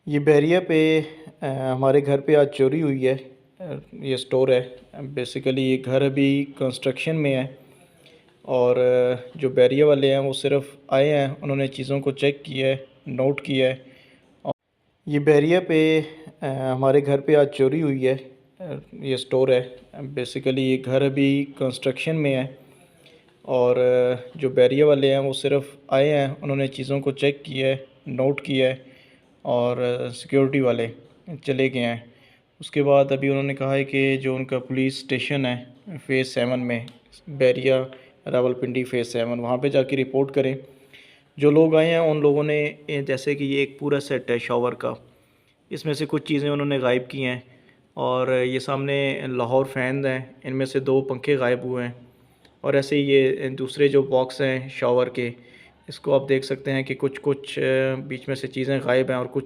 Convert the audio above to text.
ये बैरिया पे हमारे घर पे आज चोरी हुई है। ये स्टोर है। बेसिकली ये घर अभी कंस्ट्रक्शन में है और जो बैरिया वाले हैं वो सिर्फ आए हैं, उन्होंने चीज़ों को चेक किया है, नोट किया है। और ये बैरिया पे हमारे घर पे आज चोरी हुई है। ये स्टोर है। बेसिकली ये घर अभी कंस्ट्रक्शन में है और जो बैरिया वाले हैं वो सिर्फ आए हैं, उन्होंने चीज़ों को चेक किया है, नोट किया है और सिक्योरिटी वाले चले गए हैं। उसके बाद अभी उन्होंने कहा है कि जो उनका पुलिस स्टेशन है फ़ेज़ 7 में, बैरिया रावलपिंडी फ़ेज़ 7, वहाँ पे जाके रिपोर्ट करें। जो लोग आए हैं उन लोगों ने जैसे कि ये एक पूरा सेट है शॉवर का, इसमें से कुछ चीज़ें उन्होंने गायब की हैं और ये सामने लाहौर फ़ैन हैं, इनमें से 2 पंखे गायब हुए हैं। और ऐसे ही ये दूसरे जो बॉक्स हैं शॉवर के, इसको आप देख सकते हैं कि कुछ कुछ बीच में से चीज़ें गायब हैं और कुछ